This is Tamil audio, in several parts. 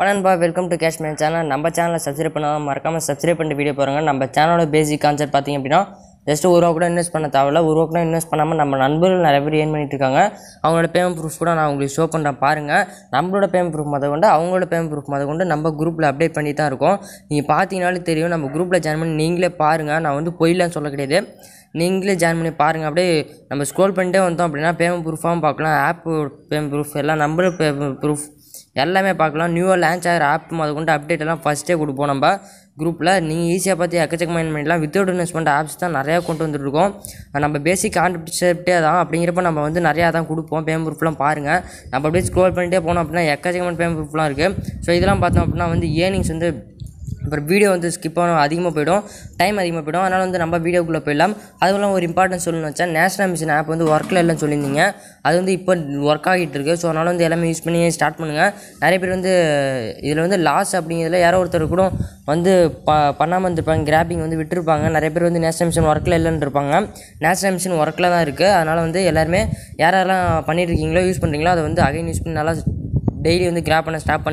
Welcome to Cashman channel. நம்ம சேனலை சப்ஸ்கிரைப் பண்ணாம மறக்காம சப்ஸ்கிரைப் பண்ணிட்டு வீடியோ பாருங்க. நம்ம சேனலோட பேசிக் கான்செப்ட் பாத்தீங்க அப்படினா ஜஸ்ட் ஒரு ரூபா கூட இன்வெஸ்ட் பண்ண தேவையில்ல. ஒரு ரூபா கூட இன்வெஸ்ட் பண்ணாம நம்ம நண்பர்கள் நிறைய பேர் ஏர்ன் பண்ணிட்டு இருக்காங்க. அவங்களோட பேமெண்ட் ப்ரூஃப் கூட நான் உங்களுக்கு ஷோ பண்றேன் பாருங்க. நம்மளோட பேமெண்ட் ப்ரூஃப் முதல்ல அவங்களோட பேமெண்ட் ப்ரூஃப் முதல்ல நம்ம குரூப்ல அப்டேட் பண்ணி தான் இருக்கோம். நீங்க பாத்தீங்கனாலே தெரியும். நம்ம குரூப்ல ஜாயின் பண்ணி நீங்களே பாருங்க. நான் வந்து பொய்லாம் சொல்ல கிடையாது. நீங்களே ஜாயின் பண்ணி பாருங்கள். அப்படியே நம்ம ஸ்க்ரோல் பண்ணிட்டே வந்தோம் அப்படின்னா பேமெண்ட் ப்ரூஃபாகவும் பார்க்கலாம். ஆப் பேமெண்ட் ப்ரூஃப் எல்லாம் நம்பர் பேமெண்ட் ப்ரூஃப் எல்லாமே பார்க்கலாம். நியூவாக லான்ச் ஆகிற ஆப் அதை கொண்டு அப்டேட் எல்லாம் ஃபஸ்ட்டே கொடுப்போம் நம்ம குரூப்பில். நீங்கள் ஈஸியாக பார்த்து எக்கச்சக்கமாக பண்ணிடலாம். வித்தவுட் இன்வெஸ்ட்மெண்ட் ஆப்ஸ் தான் நிறையா கொண்டு வந்துட்டுருக்கோம். நம்ம பேசிக் கான்செப்டே தான். அப்படிங்கிறப்ப நம்ம வந்து நிறையா தான் கொடுப்போம். பேமெண்ட் ப்ரூஃப்லாம் பாருங்கள். நம்ம அப்படியே ஸ்க்ரோல் பண்ணிட்டே போனோம் அப்படின்னா எக்கச்சக்கமான பேமெண்ட் ப்ரூஃப்லாம் இருக்குது. ஸோ இதெல்லாம் பார்த்தோம் அப்படின்னா வந்து ஏர்னிங்ஸ் வந்து அப்புறம் வீடியோ வந்து ஸ்கிப் ஆகும், அதிகமாக போய்டும், டைம் அதிகமாக போய்டும். அதனால் வந்து நம்ம வீடியோக்குள்ளே போயிடலாம். அதுவும் ஒரு இம்பார்ட்டன்ஸ் சொல்லணும்னு வச்சா நேஷனல் மிஷன் ஆப் வந்து ஒர்க்கில் இல்லைன்னு சொல்லியிருந்தீங்க. அது வந்து இப்போ ஒர்க் ஆகிட்டு இருக்குது. ஸோ அதனால் வந்து எல்லாமே யூஸ் பண்ணி ஸ்டார்ட் பண்ணுங்கள். நிறைய பேர் வந்து இதில் வந்து லாஸ் அப்படிங்கிறதுல யாரோ ஒருத்தர் கூட வந்து பண்ணாமல் இருந்திருப்பாங்க. கிராப்பிங் வந்து விட்டுருப்பாங்க. நிறைய பேர் வந்து நேஷனல் மிஷன் ஒர்க்கில் இல்லைன்னு இருப்பாங்க. நேஷனல் மிஷன் ஒர்க்கில் தான் இருக்குது. அதனால் வந்து எல்லாருமே யாரெல்லாம் பண்ணிட்டு இருக்கீங்களோ யூஸ் பண்ணுறீங்களோ அதை வந்து அகைன் யூஸ் பண்ணி நல்லா டெய்லி வந்து கிராப் பண்ண ஸ்டார்ட்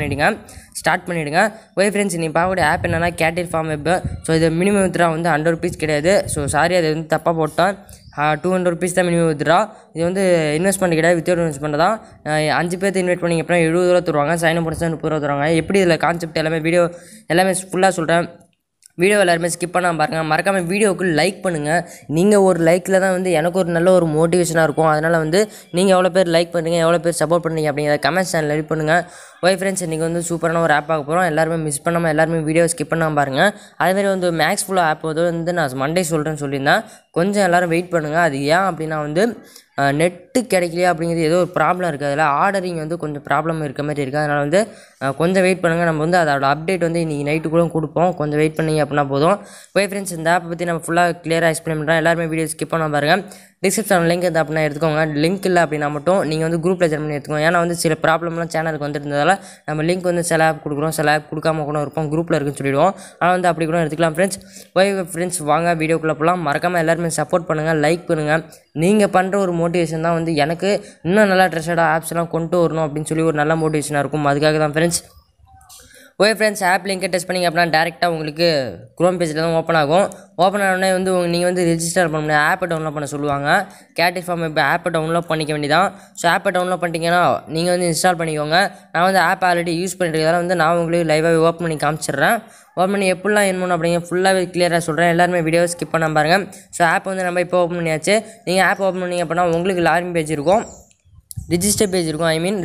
பண்ணிவிடுங்க. ஒய் ஃப்ரெண்ட்ஸ், நீ பார்க்கக்கூடிய ஆப் என்னென்னா கேட்டில் ஃபார்ம் வெப். ஸோ இது மினிமம் வித்ரா வந்து 100 rupees கிடையாது. ஸோ சாரி, அது வந்து தப்பாக போட்டேன். 200 rupees தான் மினிமம் வித்ரா. இது வந்து இன்வெஸ்ட்மெண்ட் கிடையாது, வித்தவுட் இன்வெஸ்ட்மெண்ட் தான். 5 பேர்த்து இன்வெஸ்ட் பண்ணிங்க அப்படின்னா 70 ரூபா தருவாங்க. சைன் அப் பண்ணி 30 ரூபா தருவாங்க. எப்படி இதில் கான்செப்ட் எல்லாமே வீடியோ எல்லாமே ஃபுல்லாக சொல்கிறேன். வீடியோ எல்லாருமே ஸ்கிப் பண்ணாமல் பாருங்கள். மறக்காமல் வீடியோவுக்கு லைக் பண்ணுங்கள். நீங்கள் ஒரு லைக்கில் தான் வந்து எனக்கு ஒரு நல்ல ஒரு மோட்டிவேஷனாக இருக்கும். அதனால் வந்து நீங்கள் எவ்வளோ பேர் லைக் பண்ணுறீங்க, எவ்வளோ பேர் சப்போர்ட் பண்ணுறீங்க அப்படிங்கிறத கமெண்ட் சேனல் ரெடி பண்ணுங்கள். ஒய் ஃப்ரெண்ட்ஸ், இன்றைக்கி வந்து சூப்பரான ஒரு ஆப் பார்க்க போகிறோம். எல்லாருமே மிஸ் பண்ணாமல் எல்லாருமே வீடியோ ஸ்கிப் பண்ணாமல் பாருங்கள். அதேமாதிரி வந்து மேக்ஸ் ஃபுல்லாக ஆப் வந்து நான் மண்டே சொல்கிறேன்னு சொல்லியிருந்தேன். கொஞ்சம் எல்லோரும் வெயிட் பண்ணுங்கள். அது ஏன் அப்படின்னா வந்து நெட்டு கிடைக்கலையா அப்படிங்கிறது ஏதோ ஒரு ப்ராப்ளம் இருக்குது. அதில் ஆர்டரிங் வந்து கொஞ்சம் ப்ராப்ளம் இருக்க மாதிரி இருக்குது. அதனால் வந்து கொஞ்சம் வெயிட் பண்ணுங்கள். நம்ம வந்து அதோட அப்டேட் வந்து இன்றைக்கி நைட்டு கூட கொடுப்போம். கொஞ்சம் வெயிட் பண்ணிங்க அப்படின்னா போதும். ஒய் ஃப்ரெண்ட்ஸ், இந்த ஆப்பை பற்றி நம்ம ஃபுல்லாக கிளியராக எக்ஸ்பிளைன் பண்ணுறோம். எல்லாருமே வீடியோ ஸ்கிப் பண்ண பாருங்கள். டிஸ்கிரிப்ஷன் லிங்க் இருந்தால் அப்படின்னா எடுத்துக்கோங்க. லிங்க் இல்லை அப்படின்னா மட்டும் நீங்கள் வந்து குரூப்பில் ஜாயின் பண்ணி எடுத்துக்கோங்க. ஏன்னா வந்து சில ப்ராப்ளம்லாம் சேனலுக்கு வந்துருந்ததால் நம்ம லிங்க் வந்து சில ஆப் கொடுக்குறோம், சில ஆப் கொடுக்காம கூட இருப்போம். குரூப்பில் இருக்குன்னு சொல்லிடுவோம். ஆனால் வந்து அப்படி கூட எடுத்துக்கலாம் ஃப்ரெண்ட்ஸ். ஒய் ஃப்ரெண்ட்ஸ், வாங்க வீடியோக்குள்ளே போகலாம். மறக்காமல் எல்லாருமே சப்போர்ட் பண்ணுங்கள், லைக் பண்ணுங்கள். நீங்கள் பண்ணுற ஒரு மோட்டிவேஷன் தான் வந்து எனக்கு இன்னும் நல்லா ட்ரெஸ்டாக ஆப்ஸ்லாம் கொண்டு வரணும் அப்படின்னு சொல்லி ஒரு நல்ல மோட்டிவேஷனாக இருக்கும். அதுக்காக தான் ஃப்ரெண்ட்ஸ். ஓகே ஃப்ரெண்ட்ஸ், ஆப் லிங்கை டெஸ்ட் பண்ணிங்க அப்படின்னா டேரெக்டாக உங்களுக்கு க்ரோம் பேஜில் தான் ஓப்பன் ஆகும். ஓப்பன் ஆனோடனே வந்து நீங்கள் வந்து ரெஜிஸ்டர் பண்ண முடியாது, ஆப்பை டவுன்லோட் பண்ண சொல்லுவாங்க. கேட்டில் ஃபார்ம் இப்போ ஆப்பை டவுன்லோட் பண்ணிக்க வேண்டியதான். ஸோ ஆப்பை டவுன்லோட் பண்ணிட்டீங்கன்னா நீங்கள் வந்து இன்ஸ்டால் பண்ணிக்கோங்க. நான் வந்து ஆப் ஆல்ரெடி யூஸ் பண்ணிட்டு வந்து நான் உங்களுக்கு லைவாகவே ஓப்பன் பண்ணி காமிச்சிடுறேன். ஓப்பன் பண்ணி எப்படிலாம் என்ன பண்ணணும் அப்படிங்க ஃபுல்லாகவே கிளியராக சொல்கிறேன். எல்லாருமே வீடியோ ஸ்கிப் பண்ண பாருங்கள். ஸோ ஆப் வந்து நம்ம இப்போ ஓப்பன் பண்ணியாச்சு. நீங்கள் ஆப் ஓப்பன் பண்ணிங்க அப்படின்னா உங்களுக்கு லாகின் பேஜ் இருக்கும், ரிஜிஸ்டர் பேஜ் இருக்கும்.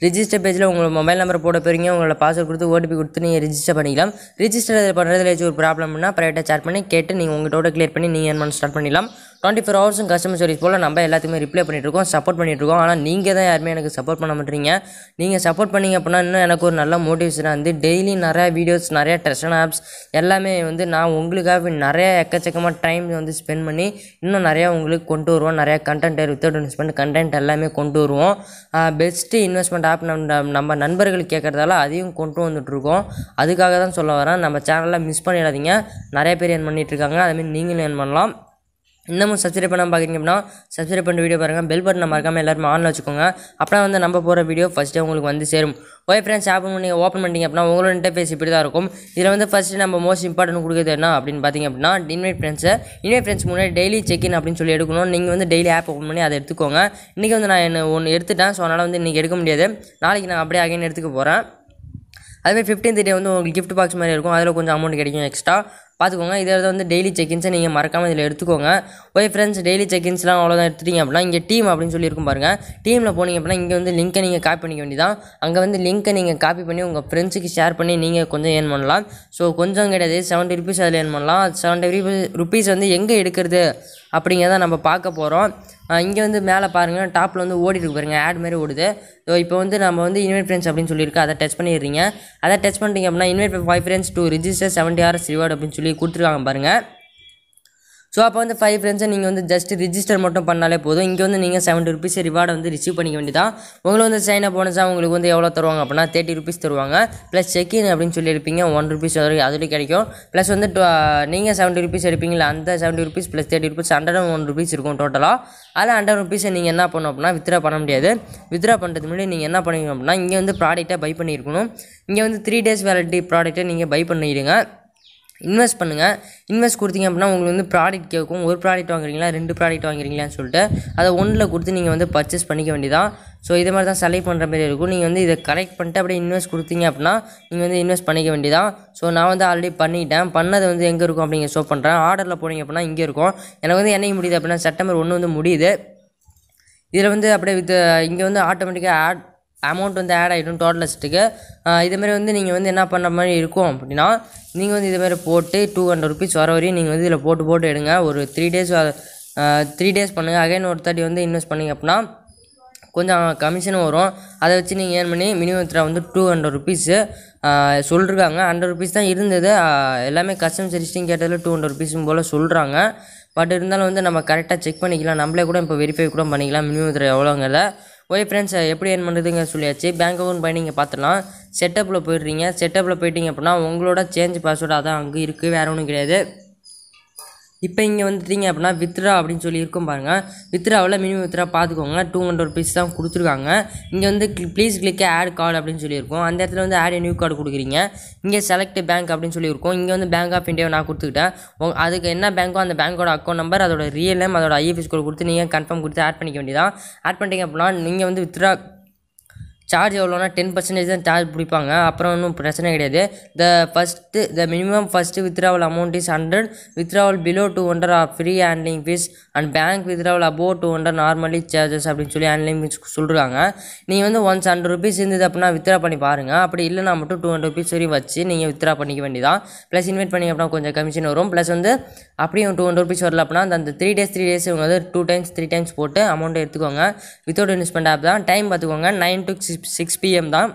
ரிஜிஸ்டர் பேஜில் உங்களோட மொபைல் நம்பர் போட போகிறீங்க, உங்களோட பாஸ்வேர்ட் கொடுத்து ஓடிபி கொடுத்து நீங்கள் ரிஜிஸ்டர் பண்ணிக்கலாம். ரிஜிஸ்டர் பண்ணுறதுல ஏதாச்சும் ஒரு ப்ராப்ளம்னா ப்ரைவேட்டாக சாட் பண்ணி கேட்டு நீங்கள் உங்கள்கிட்ட கிளியர் பண்ணி நீங்கள் ஏர்ன் ஸ்டார்ட் பண்ணிடலாம். 24 hours கஸ்டமர் சர்வீஸ் போல் நம்ம எல்லாத்துக்குமே ரிப்ளை பண்ணிட்டுருக்கோம், சப்போர்ட் பண்ணிட்டுருக்கோம். ஆனால் நீங்கள் தான் யாருமே எனக்கு சப்போர்ட் பண்ண மாட்டீங்க. நீங்கள் சப்போர்ட் பண்ணிங்க அப்படின்னா இன்னும் எனக்கு ஒரு நல்ல மோட்டிவேஷனாக வந்து டெய்லி நிறையா வீடியோஸ், நிறையா ட்ரெஸ்டான ஆப்ஸ் எல்லாமே வந்து நான் உங்களுக்காக நிறையா எக்கச்சக்கமாக டைம் வந்து ஸ்பெண்ட் பண்ணி இன்னும் நிறையா உங்களுக்கு கொண்டு வருவோம். நிறையா கண்டென்ட் வித்தவுட் இன்வெஸ்ட்மெண்ட் கண்டென்ட் எல்லாமே கொண்டு வருவோம். பெஸ்ட்டு இன்வெஸ்ட்மெண்ட் ஆப் நம்ம நண்பர்கள் கேட்குறதால அதையும் கொண்டு வந்துட்டுருக்கோம். அதுக்காக தான் சொல்ல வரேன். நம்ம சேனலில் மிஸ் பண்ணிடாதீங்க. நிறைய பேர் ஏர்ன் பண்ணிகிட்ருக்காங்க. அதுமாரி நீங்களும் ஏர்ன் பண்ணலாம். இன்னமும் சப்ஸ்கிரைப் பண்ணாமல் பார்க்குறீங்க அப்படின்னா சப்ஸ்கிரைப் பண்ண வீடியோ பாருங்கள். பெல் பட்டனை மறக்காமல் எல்லாருமே ஆனில் வச்சுக்கோங்க. அப்படின்னா வந்து நம்ம போகிற வீடியோ ஃபஸ்ட்டே உங்களுக்கு வந்து சேரும். ஓகே ஃப்ரெண்ட்ஸ், ஆப் நீங்கள் ஓப்பன் பண்ணிட்டீங்க அப்படின்னா உங்களோட இன்டர்ஃபேஸ் இப்படி தான் இருக்கும். இதில் வந்து ஃபஸ்ட்டு நம்ம மோஸ்ட் இம்பார்ட்டன்ட் கொடுக்குறது என்ன அப்படின்னு பார்த்தீங்க அப்படின்னா இன்வைட் ஃப்ரெண்ட்ஸ் முன்னாடி டெய்லி செக்இன் அப்படின்னு சொல்லி எடுக்கணும். நீங்கள் வந்து டெய்லி ஆப் ஓப்பன் பண்ணி அதை எடுத்துக்கோங்க. இன்றைக்கி வந்து நான் ஒன்று எடுத்துட்டேன். ஸோ அதனால் வந்து இன்றைக்கி எடுக்க முடியாது. நாளைக்கு நான் அப்படியே அகைன் எடுத்துக்க போகிறேன். அதுமாதிரி 15th டே வந்து உங்களுக்கு கிஃப்ட் பாக்ஸ் மாதிரி இருக்கும். அதில் கொஞ்சம் அமௌண்ட் கிடைக்கும் எக்ஸ்ட்ரா பார்த்துக்கோங்க. இதில் வந்து டெய்லி செக்இன்ஸை நீங்கள் மறக்காமல் இதில் எடுத்துக்கோங்க. ஓகே ஃப்ரெண்ட்ஸ், டெய்லி செக்இன்ஸ்லாம் அவ்வளோதான் எடுத்துட்டீங்க அப்படின்னா இங்கே டீம் அப்படின்னு சொல்லி இருக்கும் பாருங்கள். டீமில் போனீங்க அப்படின்னா இங்கே வந்து லிங்க்கை நீங்கள் காப்பி பண்ணிக்க வேண்டியதான். அங்கே வந்து லிங்க்கை நீங்கள் காப்பி பண்ணி உங்கள் ஃப்ரெண்ட்ஸுக்கு ஷேர் பண்ணி நீங்கள் கொஞ்சம் ஏர்ன் பண்ணலாம். ஸோ கொஞ்சம் கிடையாது, 70 rupees அதில் ஏர்ன் பண்ணலாம். 70 rupees வந்து எங்கே எடுக்கிறது அப்படிங்கிறத நம்ம பார்க்க போகிறோம். இங்கே வந்து மேலே பாருங்கள், டாப்பில் வந்து ஓடிட்டு பாருங்கள், ஆட் மாதிரி ஓடுது. ஸோ இப்போ வந்து நம்ம வந்து இன்வைட் ஃப்ரெண்ட்ஸ் அப்படின்னு சொல்லியிருக்கோம். அதை டச் பண்ணிடுறீங்க. அதை டச் பண்ணிட்டீங்க அப்படின்னா invite 5 friends to register 70 hours reward அப்படின்னு சொல்லி கொடுத்துருக்காங்க பாருங்கள். ஸோ அப்போ வந்து 5 ஃப்ரெண்ட்ஸை நீங்கள் வந்து ஜஸ்ட் ரிஜிஸ்டர் மட்டும் பண்ணாலே போதும். இங்கே வந்து நீங்கள் 70 ருபீஸ் ரிவார்டை வந்து ரிசீவ் பண்ணிக்க வேண்டியதான். உங்களுக்கு வந்து சைன் அப் போனஸாக உங்களுக்கு வந்து எவ்வளோ தருவாங்க அப்படின்னா 30 ருபீஸ் தருவாங்க. ப்ளஸ் செக்இன் அப்படின்னு சொல்லி எடுப்பீங்க 1 ருபீஸ் அதுலேயும் கிடைக்கும். ப்ளஸ் வந்து நீங்கள் 70 ருபீஸ் எடுப்பீங்களா, அந்த 70 ருபீஸ் ப்ளஸ் 30 ருபீஸ் 101 ருபீஸ் இருக்கும் டோட்டலாக. அதில் 100 ருபீஸை நீங்கள் என்ன பண்ணணும் அப்படின்னா வித்ரா பண்ண முடியாது. வித்ரா பண்ணுறதுக்கு முன்னாடி நீங்கள் என்ன பண்ணுவீங்க அப்படின்னா இங்கே வந்து ப்ராடக்ட்டை பை பண்ணியிருக்கணும். இங்கே வந்து 3 days வேலிடிட்டி ப்ராடக்ட்டை நீங்கள் பை பண்ணிடுங்க. இன்வெஸ்ட் பண்ணுங்கள். இன்வெஸ்ட் கொடுத்தீங்க அப்படின்னா உங்களுக்கு வந்து ப்ராடக்ட் கேட்கும். ஒரு ப்ராடக்ட் வாங்குறீங்களா 2 ப்ராடக்ட் வாங்குறீங்களான்னு சொல்லிட்டு அதை ஒன்றில் கொடுத்து நீங்கள் வந்து பர்ச்சேஸ் பண்ணிக்க வேண்டியதான். ஸோ இதே மாதிரி தான் செலக்ட் பண்ணுற மாதிரி இருக்கும். நீங்கள் வந்து இதை கலெக்ட் பண்ணிட்டு அப்படியே இன்வெஸ்ட் கொடுத்தீங்க அப்படின்னா நீங்கள் வந்து இன்வெஸ்ட் பண்ணிக்க வேண்டியதான். ஸோ நான் வந்து ஆல்ரெடி பண்ணிட்டேன். பண்ணது வந்து எங்கே இருக்கும் அப்படிங்க ஷோ பண்ணுறேன். ஆர்டரில் போனீங்க அப்படின்னா இங்கே இருக்கும். எனக்கு வந்து என்னைக்கு முடியுது அப்படின்னா செப்டம்பர் 1 வந்து முடியுது. இதில் வந்து அப்படியே இங்கே வந்து ஆட்டோமேட்டிக்காக அமௌண்ட் வந்து ஆட் ஆகிடும் டோட்டல் லிஸ்ட்டுக்கு. இதேமாதிரி வந்து நீங்கள் வந்து என்ன பண்ணுற மாதிரி இருக்கும் அப்படின்னா நீங்கள் வந்து இதேமாதிரி போட்டு 200 ருபீஸ் வர வரையும் நீங்கள் வந்து இதில் போட்டு எடுங்க. ஒரு 3 days பண்ணுங்கள். அகைன் ஒரு 30 வந்து இன்வெஸ்ட் பண்ணிங்க அப்படின்னா கொஞ்சம் கமிஷனும் வரும். அதை வச்சு நீங்கள் ஏர்ன் பண்ணி மினிமம் வித்ரா வந்து 200 ருபீஸு சொல்லிருக்காங்க. 100 ருபீஸ் தான் இருந்தது. எல்லாமே கஸ்டமர் சர்வீஸிங் கேட்டதில் 200 ருபீஸும் போல் சொல்கிறாங்க. பட் இருந்தாலும் வந்து நம்ம கரெக்டாக செக் பண்ணிக்கலாம். நம்மளே கூட இப்போ வெரிஃபை கூட பண்ணிக்கலாம் மினிமம் வித்ரா எவ்வளோங்கிறத. ஓகே ஃப்ரெண்ட்ஸ், எப்படி ஏர்ன் பண்ணுறதுங்க சொல்லியாச்சு. பேங்க் அக்கௌண்ட் போய் நீங்கள் பார்த்துலாம். செட்டப்பில் போயிடுறீங்க. செட்டப்பில் போயிட்டீங்க அப்படின்னா உங்களோட சேஞ்ச் பாஸ்வேர்டு அதான் அங்கே இருக்குது, வேறு ஒன்றும் கிடையாது. இப்போ இங்கே வந்துட்டீங்க அப்படின்னா வித்ரா அப்படின்னு சொல்லி இருக்கும் பாருங்கள். வித்ராவில் மினிமம் வித்ரா பார்த்துக்கோங்க. 200 ருபீஸ் தான் கொடுத்துருக்காங்க. இங்கே வந்து ப்ளீஸ் கிளிக் ஆட் கார்டு அப்படின்னு சொல்லியிருக்கோம். அந்த இடத்துல வந்து ஆட் நியூ கார்டு கொடுக்குறீங்க. இங்கே செலக்ட் பேங்க் அப்படின்னு சொல்லியிருக்கோம். இங்கே வந்து பேங்க் ஆஃப் இந்தியாவை நான் கொடுத்துக்கிட்டேன். அதுக்கு என்ன பேங்க்கோ அந்த பேங்க்கோட அக்கௌண்ட் நம்பர், அதோட ரியல் நேம், அதோட IFSC கோட் கொடுத்து நீங்கள் கன்ஃபார்ம் கொடுத்து ஆட் பண்ணிக்க வேண்டியதான். ஆட் பண்ணிட்டீங்க அப்படின்னா நீங்கள் வந்து வித்ரா சார்ஜ் எவ்வளோனா 10% தான் சார்ஜ் பிடிப்பாங்க. அப்புறம் ஒன்றும் பிரச்சனை கிடையாது. The minimum first withdrawal amount is 100. Withdrawal below 200 are free handling fee and bank withdrawal above 200 normally charges அப்படின்னு சொல்லி ஹேண்ட்லிங் ஃபீஸ் சொல்கிறாங்க. நீங்கள் வந்து ஒன்ஸ் 100 ருபீஸ் இருந்தது அப்படின்னா வித்ரா பண்ணி பாருங்கள். அப்படி இல்லைனா மட்டும் 200 ருபீஸ் வரையும் வச்சு நீங்கள் வித்ரா பண்ணிக்க வேண்டியதான். ப்ளஸ் இன்வைட் பண்ணி அப்படின்னா கொஞ்சம் கமிஷன் வரும். ப்ளஸ் வந்து அப்படியும் 200 ருபீஸ் வரல அப்படின்னா அந்த 3 days இவங்க வந்து 2 times 3 times போட்டு அமௌண்ட்டை எடுத்துக்கோங்க. வித்தவுட் இன்வெஸ்ட்மெண்ட் ஆப் தான். டைம் பார்த்துக்கோங்க 9 to 6 PM தான்.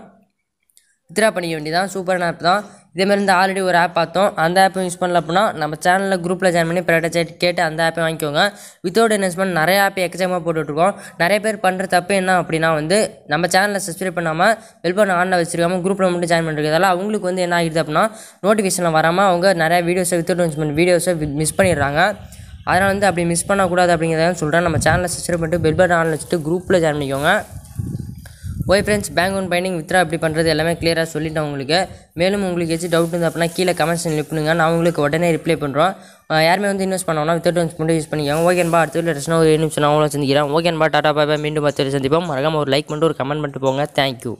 வித்ரா பண்ணிக்க வேண்டியதான். சூப்பரான ஆப் தான். இதேமாதிரி இந்த ஆல்ரெடி ஒரு ஆப் பார்த்தோம். அந்த ஆப்பை யூஸ் பண்ணல அப்படின்னா நம்ம சேனலில் குரூப்பில் ஜாயின் பண்ணி ப்ரைவேட் கேட்டு அந்த ஆப்பை வாங்கிக்கோங்க. வித்தவுட் இன்வெஸ்ட்மெண்ட் நிறைய ஆப் எக்கச்சக்கமாக போட்டுட்ருக்கோம். நிறைய பேர் பண்ணுற தப்பு என்ன அப்படின்னா வந்து நம்ம சேனலில் சப்ஸ்கிரைப் பண்ணாமல் பெல் பட்டன் ஆனில் வச்சிருக்காமல் குரூப்பில் மட்டும் ஜாயின் பண்ணிருக்கிறதால அவங்களுக்கு வந்து என்ன ஆகிடுது அப்படின்னா நோட்டிஃபிகேஷனில் வராமல் அவங்க நிறைய வித்தவுட் இன்வெஸ்ட்மெண்ட் வீடியோஸை மிஸ் பண்ணிடுறாங்க. அதனால் வந்து அப்படி மிஸ் பண்ணக்கூடாது அப்படிங்கிறத சொல்கிறேன். நம்ம சேனலில் சப்ஸ்கிரைப் பண்ணிட்டு பெல் பட்டன் ஆனில் வச்சுட்டு குரூப்பில் ஜாயின் பண்ணிக்கோங்க. Okay friends, bank account binding withdraw எப்படி பண்ணுறது எல்லாமே கிளியராக சொல்லிட்டேன் உங்களுக்கு. மேலும் உங்களுக்கு ஏதாச்சும் டவுட் இருந்தால் அப்படின்னா கீழே கமெண்ட்ஸ் பண்ணுங்க. நான் உங்களுக்கு உடனே ரிப்ளை பண்ணுறோம். யாருமே வந்து இன்வெஸ்ட் பண்ணோம்னா வித்தவுட் இன்வெஸ்ட்மெண்ட் யூஸ் பண்ணிக்கோங்க. ஓகேன்பா, அடுத்த ரெஸ்ட்னா ஒரு 7 நிமிஷம் நான் அவங்கள சந்திக்கிறேன். ஓகேன்பா, டாடா பாய் பாய். மீண்டும் பார்த்து சந்திப்போம். மறக்காம ஒரு லைக் பண்ணிட்டு ஒரு கமெண்ட் பண்ணிட்டு போங்க. தேங்க்யூ.